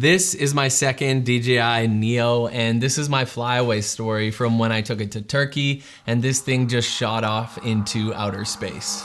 This is my second DJI Neo, and this is my flyaway story from when I took it to Turkey, and this thing just shot off into outer space.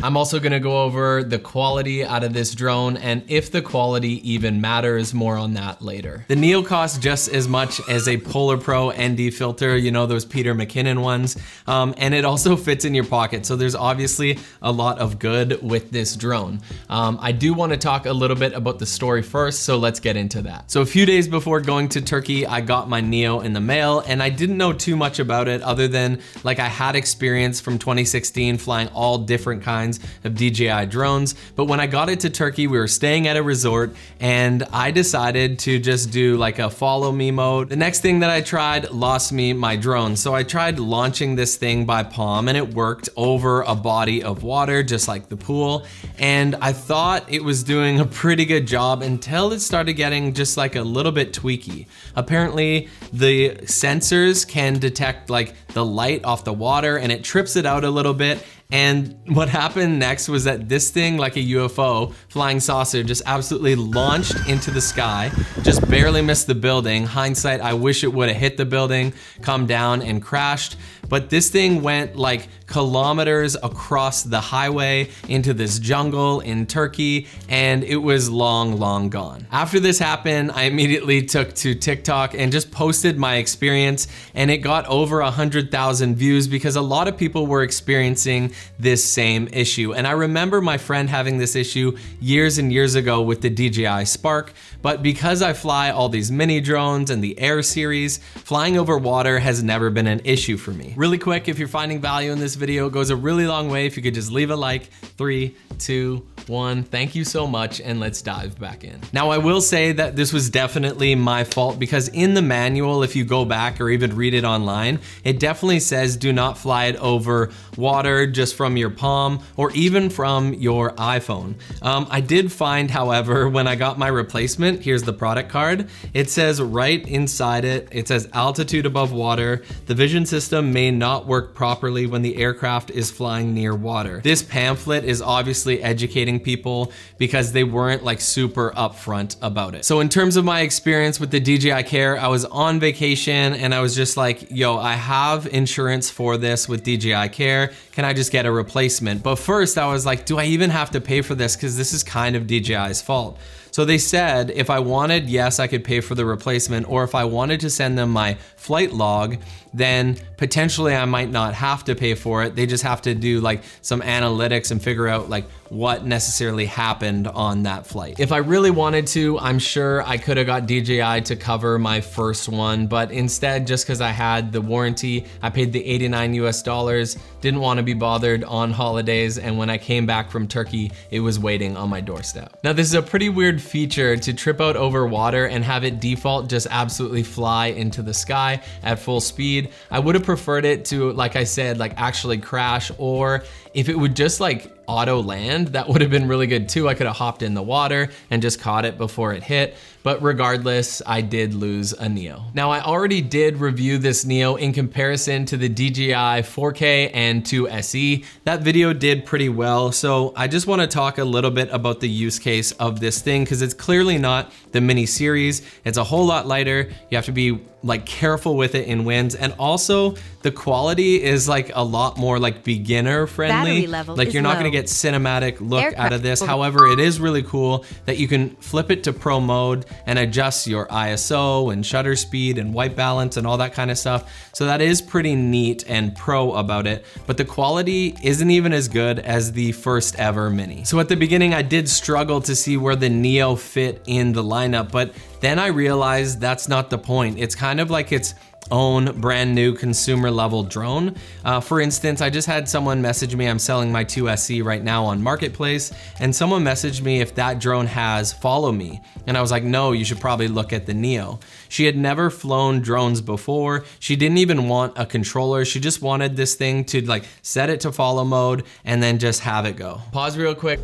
I'm also gonna go over the quality out of this drone and if the quality even matters. More on that later. The Neo costs just as much as a Polar Pro ND filter, you know, those Peter McKinnon ones, and it also fits in your pocket. So there's obviously a lot of good with this drone. I do wanna talk a little bit about the story first, so let's get into that. So a few days before going to Turkey, I got my Neo in the mail and I didn't know too much about it other than like I had experience from 2016 flying all different kinds of DJI drones. But when I got it to Turkey, we were staying at a resort and I decided to just do like a follow me mode. The next thing that I tried lost me my drone. So I tried launching this thing by palm and it worked over a body of water, just like the pool. And I thought it was doing a pretty good job until it started getting just like a little bit tweaky. Apparently the sensors can detect like the light off the water and it trips it out a little bit. And what happened next was that this thing, like a UFO, flying saucer, just absolutely launched into the sky, just barely missed the building. Hindsight, I wish it would have hit the building, come down and crashed. But this thing went like kilometers across the highway into this jungle in Turkey, and it was long, long gone. After this happened, I immediately took to TikTok and just posted my experience, and it got over 100,000 views because a lot of people were experiencing this same issue. And I remember my friend having this issue years and years ago with the DJI Spark, but because I fly all these mini drones and the Air series, flying over water has never been an issue for me. Really quick, if you're finding value in this video, it goes a really long way if you could just leave a like. 3, 2, 1. Thank you so much, and let's dive back in. Now, I will say that this was definitely my fault because in the manual, if you go back or even read it online, it definitely says do not fly it over water just from your palm or even from your iPhone. I did find, however, when I got my replacement, here's the product card, it says right inside it, it says altitude above water. The vision system may not work properly when the aircraft is flying near water. This pamphlet is obviously educating people because they weren't like super upfront about it. So in terms of my experience with the DJI Care, I was on vacation and I was just like, yo, I have insurance for this with DJI Care. Can I just get a replacement? But first I was like, do I even have to pay for this? Because this is kind of DJI's fault. So they said if I wanted, yes, I could pay for the replacement, or if I wanted to send them my flight log, then potentially I might not have to pay for it. They just have to do like some analytics and figure out like what necessarily happened on that flight. If I really wanted to, I'm sure I could have got DJI to cover my first one, but instead, just because I had the warranty, I paid the $89 US, didn't want to be bothered on holidays, and when I came back from Turkey, it was waiting on my doorstep. Now, this is a pretty weird feature to trip out over water and have it default just absolutely fly into the sky at full speed. I would have preferred it to, like I said, like actually crash, or if it would just like auto land, that would have been really good too. I could have hopped in the water and just caught it before it hit. But regardless, I did lose a Neo. Now, I already did review this Neo in comparison to the DJI 4K and 2 SE. That video did pretty well. So I just want to talk a little bit about the use case of this thing because it's clearly not the mini series. It's a whole lot lighter. You have to be like careful with it in winds, and also the quality is like a lot more like beginner friendly. Like you're not going to get cinematic look out of this. However, it is really cool that you can flip it to pro mode and adjust your ISO and shutter speed and white balance and all that kind of stuff. So that is pretty neat and pro about it, but the quality isn't even as good as the first ever mini. So at the beginning, I did struggle to see where the Neo fit in the lineup, but then I realized that's not the point. It's kind of like its own brand new consumer level drone. For instance, I just had someone message me, I'm selling my 2 SE right now on Marketplace, and someone messaged me if that drone has Follow Me. And I was like, no, you should probably look at the Neo. She had never flown drones before. She didn't even want a controller. She just wanted this thing to like set it to follow mode and then just have it go. Pause real quick.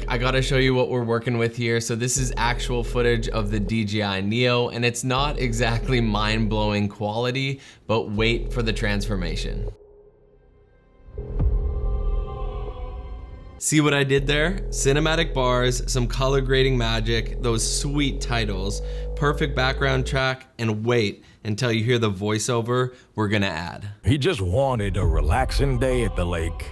I gotta show you what we're working with here. So this is actual footage of the DJI Neo, and it's not exactly mind-blowing quality, but wait for the transformation. See what I did there? Cinematic bars, some color grading magic, those sweet titles, perfect background track, and wait until you hear the voiceover we're gonna add. He just wanted a relaxing day at the lake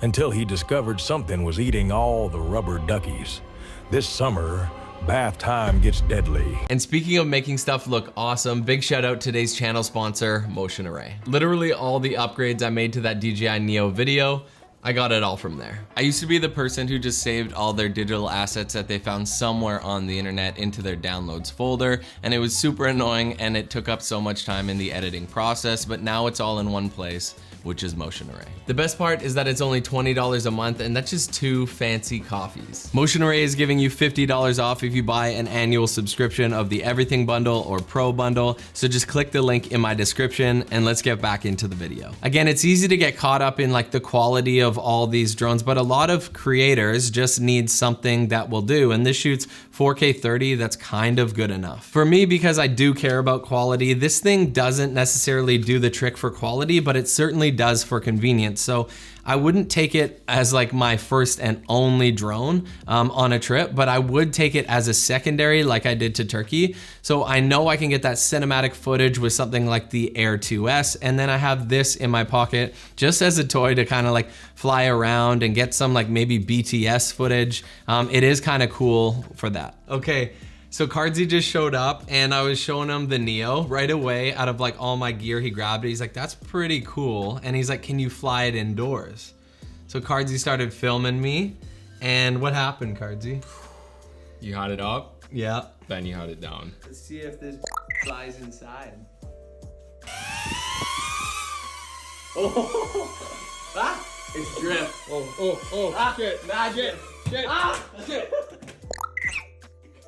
until he discovered something was eating all the rubber duckies. This summer, bath time gets deadly. And speaking of making stuff look awesome, big shout out to today's channel sponsor, Motion Array. Literally all the upgrades I made to that DJI Neo video, I got it all from there. I used to be the person who just saved all their digital assets that they found somewhere on the internet into their downloads folder, and it was super annoying and it took up so much time in the editing process, but now it's all in one place, which is Motion Array. The best part is that it's only $20 a month, and that's just 2 fancy coffees. Motion Array is giving you $50 off if you buy an annual subscription of the Everything Bundle or Pro Bundle, so just click the link in my description and let's get back into the video. Again, it's easy to get caught up in like the quality of all these drones, but a lot of creators just need something that will do, and this shoots 4K 30, that's kind of good enough. For me, because I do care about quality, this thing doesn't necessarily do the trick for quality, but it certainly does for convenience. So I wouldn't take it as like my first and only drone on a trip, but I would take it as a secondary like I did to Turkey. So I know I can get that cinematic footage with something like the Air 2S, and then I have this in my pocket just as a toy to kind of like fly around and get some like maybe BTS footage. It is kind of cool for that. Okay. So Cardzy just showed up and I was showing him the Neo right away. Out of like all my gear, he grabbed it. He's like, that's pretty cool. And he's like, can you fly it indoors? So Cardzy started filming me. And what happened, Cardzy? You had it up, Yeah. then you had it down. Let's see if this flies inside. Oh, ah, it's drift. Oh, shit, magic, shit, shit.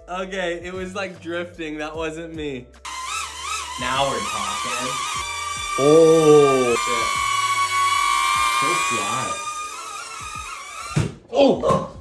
Okay, it was like drifting. That wasn't me. Now we're talking. Oh, shit. So flat. Oh!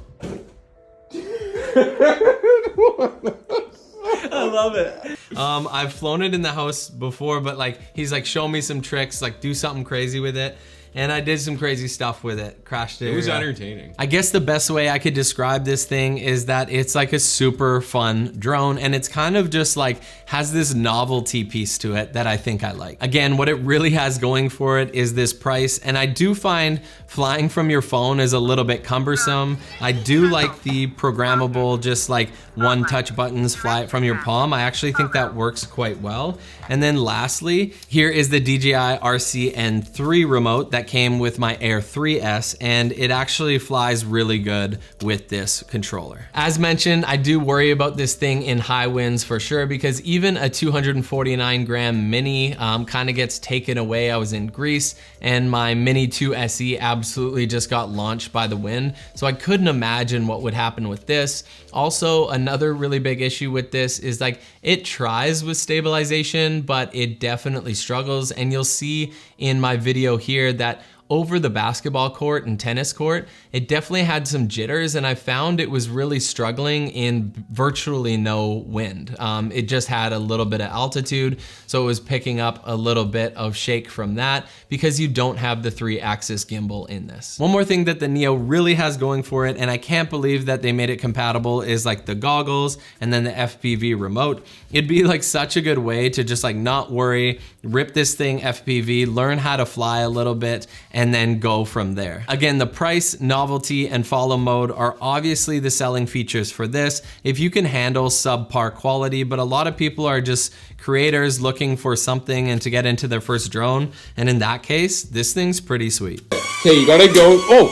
I love it. I've flown it in the house before, but like he's like, show me some tricks, like do something crazy with it. And I did some crazy stuff with it. Crashed it. It was entertaining. I guess the best way I could describe this thing is that it's like a super fun drone, and it's kind of just like has this novelty piece to it that I think I like. Again, what it really has going for it is this price, and I do find flying from your phone is a little bit cumbersome. I do like the programmable, just like one touch buttons, fly it from your palm. I actually think that works quite well. And then lastly, here is the DJI RCN3 remote that came with my Air 3S, and it actually flies really good with this controller. As mentioned, I do worry about this thing in high winds for sure, because even a 249 gram Mini kind of gets taken away. I was in Greece and my Mini 2 SE absolutely just got launched by the wind. So I couldn't imagine what would happen with this. Also, another really big issue with this is like it tries with stabilization, but it definitely struggles. And you'll see in my video here that over the basketball court and tennis court, it definitely had some jitters, and I found it was really struggling in virtually no wind. It just had a little bit of altitude, so it was picking up a little bit of shake from that because you don't have the 3-axis gimbal in this. One more thing that the Neo really has going for it, and I can't believe that they made it compatible, is like the goggles and then the FPV remote. It'd be like such a good way to just like not worry, rip this thing FPV, learn how to fly a little bit, and then go from there. Again, the price, novelty, and follow mode are obviously the selling features for this if you can handle subpar quality, but a lot of people are just creators looking for something and to get into their first drone, and in that case, this thing's pretty sweet. Okay, you gotta go. Oh,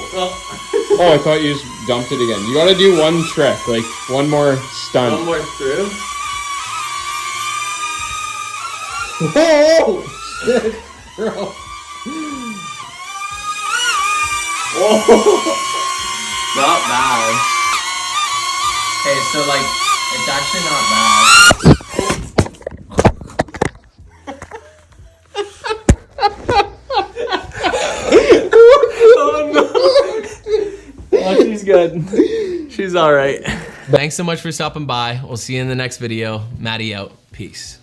I thought you just dumped it again. You gotta do one trick, like one more stunt. One more through? Oh shit, bro. Whoa. Not bad. Hey, so like, it's actually not bad. Oh no. Oh, she's good. She's all right. Thanks so much for stopping by. We'll see you in the next video. Maddie out. Peace.